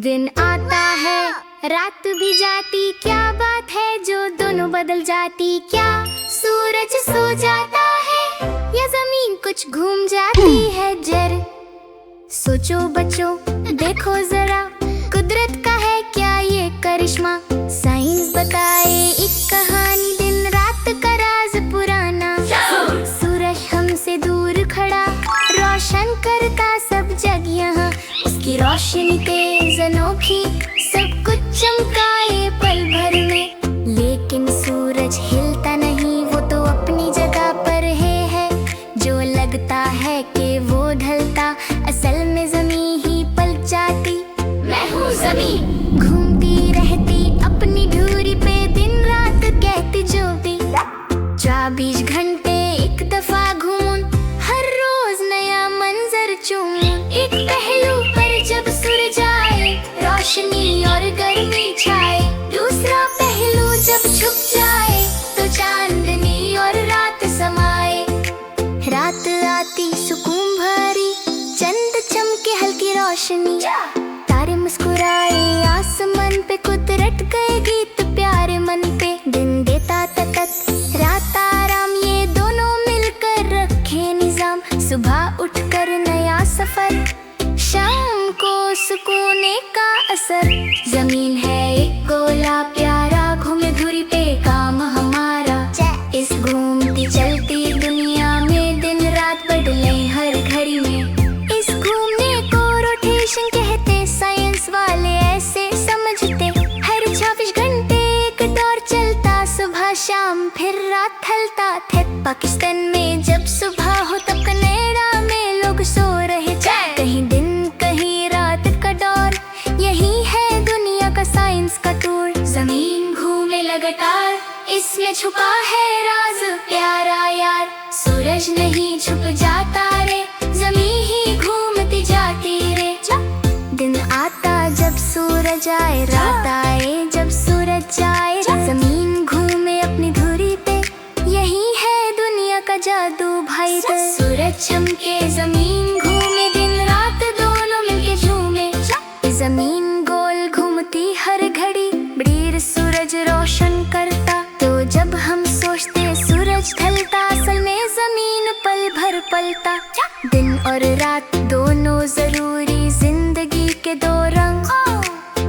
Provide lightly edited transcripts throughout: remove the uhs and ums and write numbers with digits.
दिन आता है रात भी जाती, क्या बात है जो दोनों बदल जाती। क्या सूरज सो जाता है या जमीन कुछ घूम जाती है। जर सोचो बच्चों, देखो जरा, कुदरत का है क्या ये करिश्मा। साइंस बताए एक कहानी, दिन रात का राज पुराना। सूरज हमसे दूर खड़ा, रोशन करता सब जग यहाँ। उसकी रोशनी तेज अनोखी, सब कुछ चमकाए पल भर में। लेकिन सूरज हिलता नहीं, वो तो अपनी जगह पर है। जो लगता है कि वो ढलता, असल में जमीन ही पलट जाती। मैं हूँ जमीन, घूमती रहती अपनी धुरी पे, दिन रात कहती जो भी। 24 घंटे एक दफा घूमूं, हर रोज नया मंजर चूमूं। एक पहलू पर जब सूरज आए, रोशनी और गर्मी छाए। दूसरा पहलू जब छुप जाए, तो चांदनी और रात समाए। रात आती सुकून भरी, चंद चमके हल्की रोशनी। तारे मुस्कुराए आसमान पे, कुदरत गए गीत प्यारे मन पे। दिन देता तकत, रात आराम, ये दोनों मिलकर रखे निजाम। सुबह उठकर नया सफर, शाम को सुकून का असर। जमीन है एक गोला प्यारा, घूमे धुरी पे काम हमारा। इस घूमती चलती दुनिया में दिन रात बदले हर घड़ी में। इस घूमने को रोटेशन कहते, साइंस वाले ऐसे समझते। हर 24 घंटे एक दौर चलता, सुबह शाम फिर रात ढलता थे। पाकिस्तान में जब सुबह हो, तब कनाडा में लोग सो रहे थे। कहीं दिन कहीं रात का दौर, यही है दुनिया का साइंस का टूर। जमीन घूमे लगातार, इसमें छुपा है राज प्यारा यार। सूरज नहीं छुप जाता रे, जमीन ही घूमती जाती रे। दिन आता जब सूरज आए, रात आए जब सूरज जाए। जमीन घूमे अपनी धुरी पे, यही है दुनिया का जादू भाई। सूरज चमके जमीन घूमे, दिन रात दोनों मिलके झूमे। जमीन गोल घूमती हर घड़ी, बड़ीर सूरज रोशन करता। तो जब हम सोचते सूरज ढलता, असल में जमीन पल भर पलता। दिन और रात दोनों जरूरी, जिंदगी के दो रंग।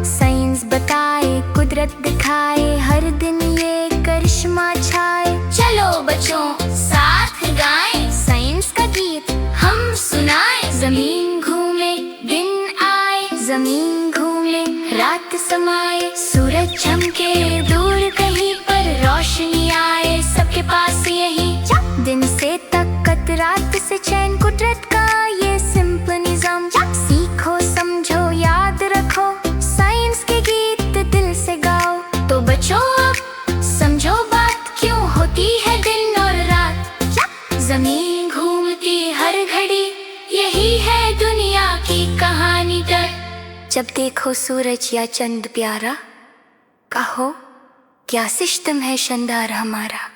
साइंस बताए कुदरत दिखाए, हर दिन ये करिश्मा छाए। चलो बच्चों साथ गाएं साइंस का गीत हम सुनाए। जमीन घूमे दिन आए, जमीन घूमे रात समाए। सूरज चमके दूर कहीं पर, रोशनी आए सबके पास यही। दिन से ताकत, रात से चैन, कुदरत का ये सिंपल निजाम। सीखो समझो याद रखो, साइंस के गीत दिल से गाओ। तो बच्चों अब समझो बात, क्यों होती है दिन और रात। जमीन घूमती हर घड़ी, यही है दुनिया की कहानी तक। जब देखो सूरज या चंद प्यारा, कहो क्या सिस्टम है शानदार हमारा।